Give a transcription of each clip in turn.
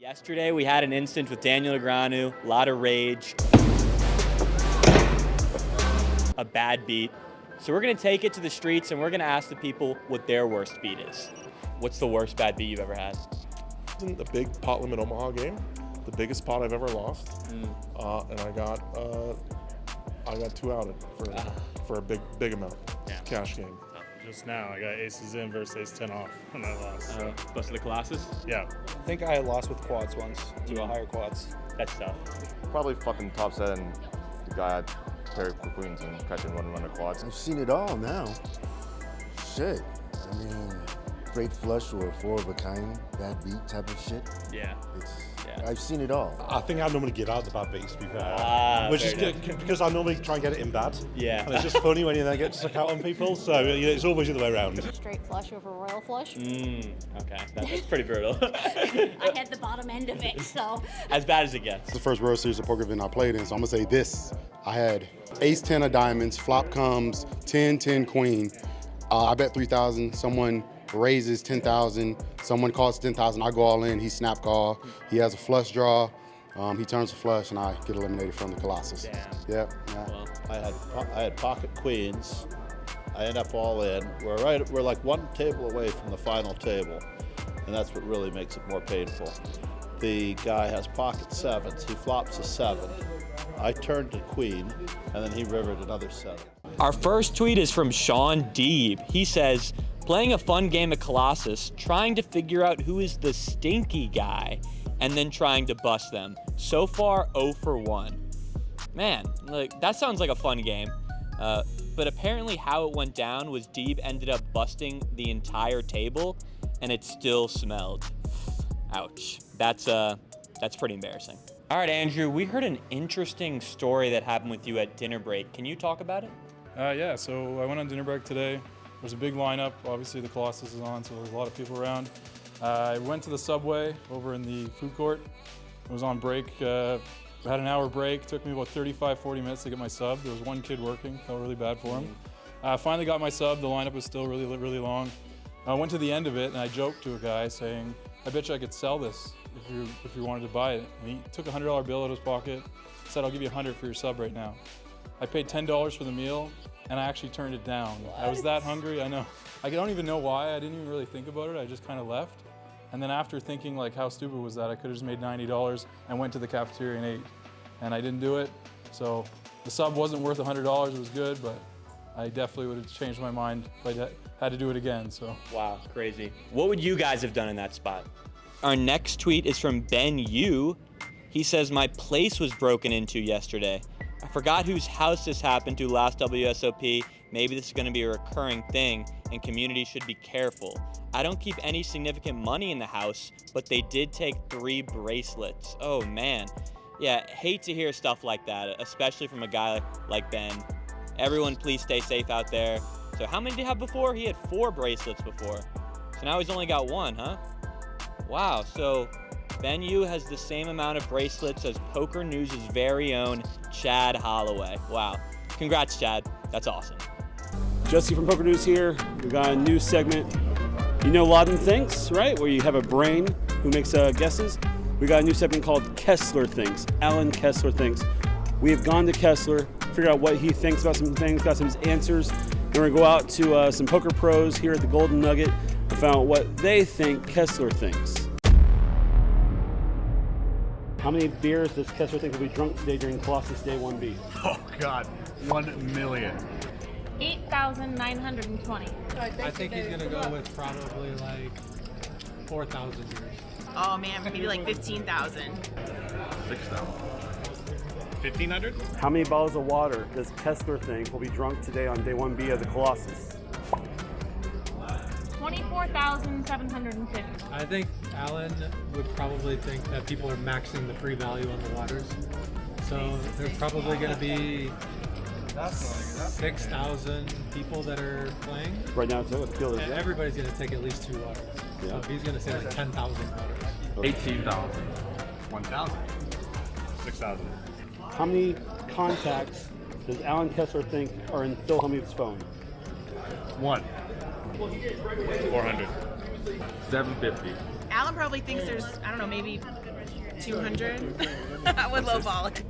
Yesterday we had an instance with Daniel Negreanu, a lot of rage, a bad beat. So we're gonna take it to the streets and we're gonna ask the people what their worst beat is. What's the worst bad beat you've ever had? The big pot limit Omaha game, the biggest pot I've ever lost, and I got two outed for a big amount, cash game. Just now, I got aces in versus ace 10 off, and I lost. So. Busted the Colossus? Yeah. I think I lost with quads once, to a higher quads. That's tough. Probably fucking top set and the guy had pair of queens and catching one of quads. I've seen it all now. Shit. I mean, great flush or four of a kind, bad beat type of shit. Yeah. I've seen it all. I think I normally get out the bad beats, to be fair. Which is good, because I normally try and get it in bad. Yeah. And it's just funny when you then get to suck out on people, so it's always the other way around. Straight flush over royal flush. Okay, that's pretty brutal. I had the bottom end of it, so. As bad as it gets. It's the first World Series of poker event I played in, so I'm gonna say this. I had ace 10 of diamonds, flop comes 10, 10, queen. I bet 3,000, someone raises 10,000, someone calls 10,000, I go all in, he snap call, he has a flush draw, he turns a flush, and I get eliminated from the Colossus. Damn. Yep. Well, I had pocket queens. I end up all in. We're like one table away from the final table, and that's what really makes it more painful. The guy has pocket sevens. He flops a 7. I turned to queen, and then he rivered another 7. Our first tweet is from Sean Deeb. He says, playing a fun game of Colossus, trying to figure out who is the stinky guy, and then trying to bust them. So far, 0 for 1. Man, that sounds like a fun game. But apparently how it went down was Deeb ended up busting the entire table, and it still smelled. Ouch. That's pretty embarrassing. All right, Andrew, we heard an interesting story that happened with you at dinner break. Can you talk about it? Yeah, so I went on dinner break today. There's a big lineup. Obviously, the Colossus is on, so there's a lot of people around. I went to the Subway over in the food court. I was on break. I had an hour break. Took me about 35, 40 minutes to get my sub. There was one kid working. Felt really bad for him. I finally got my sub. The lineup was still really long. I went to the end of it, and I joked to a guy saying, I bet you I could sell this if you wanted to buy it. And he took a $100 bill out of his pocket, said, I'll give you $100 for your sub right now. I paid $10 for the meal, and I actually turned it down. What? I was that hungry, I know. I don't even know why, I didn't even really think about it, I just kind of left. And then after thinking like, how stupid was that? I could have just made $90 and went to the cafeteria and ate. And I didn't do it, so the sub wasn't worth $100, it was good, but I definitely would have changed my mind if I had to do it again, so. Wow, crazy. What would you guys have done in that spot? Our next tweet is from Ben Yu. He says, my place was broken into yesterday. I forgot whose house this happened to last WSOP. Maybe this is gonna be a recurring thing and community should be careful. I don't keep any significant money in the house, but they did take 3 bracelets. Oh man. Yeah, hate to hear stuff like that, especially from a guy like Ben. Everyone please stay safe out there. So how many did he have before? He had 4 bracelets before. So now he's only got 1, huh? Wow, so Ben Yu has the same amount of bracelets as PokerNews' very own Chad Holloway. Wow, congrats Chad, that's awesome. Jesse from PokerNews here. We've got a new segment. You know Laden Thinks, right? Where you have a brain who makes guesses. We got a new segment called Kessler Thinks. Alan Kessler Thinks. We have gone to Kessler, figured out what he thinks about some things, got some answers. And we're gonna go out to some poker pros here at the Golden Nugget and find out what they think Kessler thinks. How many beers does Kessler think will be drunk today during Colossus Day 1B? Oh God, 1 million. 8,920. I think he's gonna go with probably like 4,000 beers. Oh man, maybe like 15,000. 6,000. 1,500? How many bottles of water does Kessler think will be drunk today on Day 1B of the Colossus? 24,750. I think Alan would probably think that people are maxing the free value on the waters. So there's probably going to be 6,000 people that are playing. Right now, so let's and everybody's going to take at least 2 waters. Yeah. So he's going to say like 10,000 waters. 18,000. 1,000. 6,000. How many contacts does Alan Kessler think are in Phil Hellmuth's phone? 1. 400. 750. Alan probably thinks there's, I don't know, maybe 200. I would lowball it.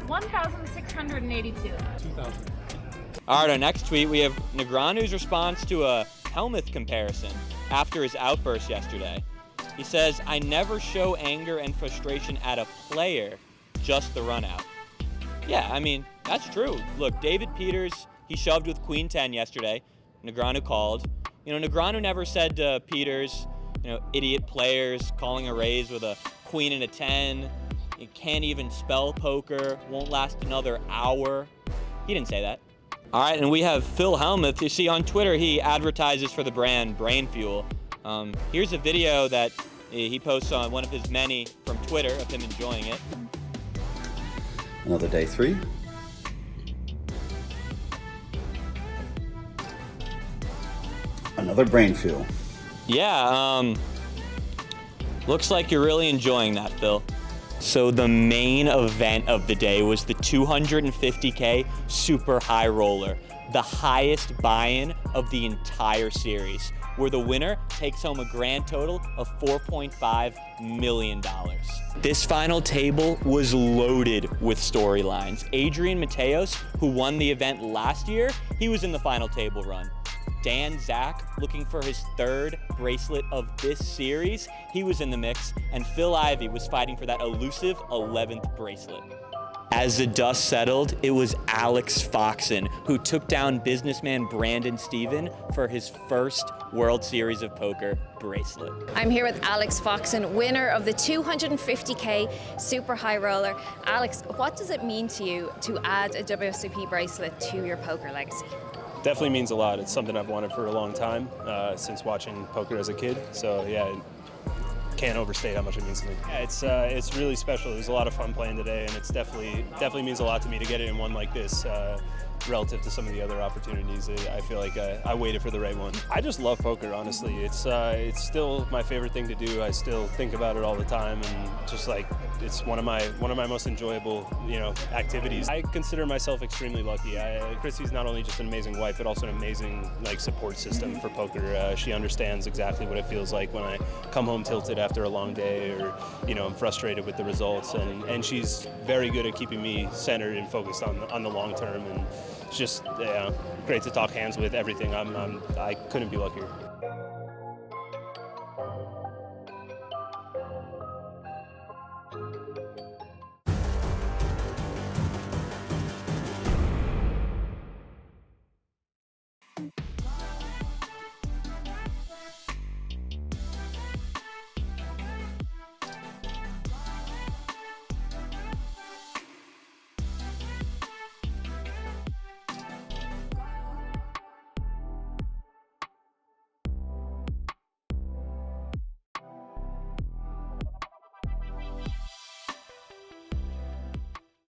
1,682. 2,000. All right, our next tweet, we have Negreanu's response to a Hellmuth comparison after his outburst yesterday. He says, I never show anger and frustration at a player, just the run out. Yeah, I mean, that's true. Look, David Peters, he shoved with Queen 10 yesterday. Negreanu called. You know, Negreanu never said to Peters, you know, idiot players calling a raise with a Queen and a 10. You can't even spell poker, won't last another hour. He didn't say that. All right, and we have Phil Hellmuth. You see on Twitter, he advertises for the brand Brain Fuel. Here's a video that he posts on one of his many from Twitter of him enjoying it. Another day 3. Another Brain Fuel. Yeah, looks like you're really enjoying that, Phil. So the main event of the day was the 250K Super High Roller, the highest buy-in of the entire series, where the winner takes home a grand total of $4.5 million. This final table was loaded with storylines. Adrian Mateos, who won the event last year, he was in the final table run. Dan Zach, looking for his 3rd bracelet of this series, he was in the mix, and Phil Ivey was fighting for that elusive 11th bracelet. As the dust settled, it was Alex Foxen who took down businessman Brandon Steven for his first World Series of Poker bracelet. I'm here with Alex Foxen, winner of the 250K Super High Roller. Alex, what does it mean to you to add a WSOP bracelet to your poker legacy? Definitely means a lot. It's something I've wanted for a long time, since watching poker as a kid. So yeah, can't overstate how much it means to me. Yeah, it's really special. It was a lot of fun playing today, and it's definitely means a lot to me to get it in one like this. Relative to some of the other opportunities, I feel like I waited for the right one. I just love poker, honestly. It's still my favorite thing to do. I still think about it all the time, and just like it's one of my most enjoyable, activities. I consider myself extremely lucky. Chrissy's not only just an amazing wife, but also an amazing support system for poker. She understands exactly what it feels like when I come home tilted after a long day, or I'm frustrated with the results, and she's very good at keeping me centered and focused on the long term. And it's just great to talk hands with everything. I couldn't be luckier.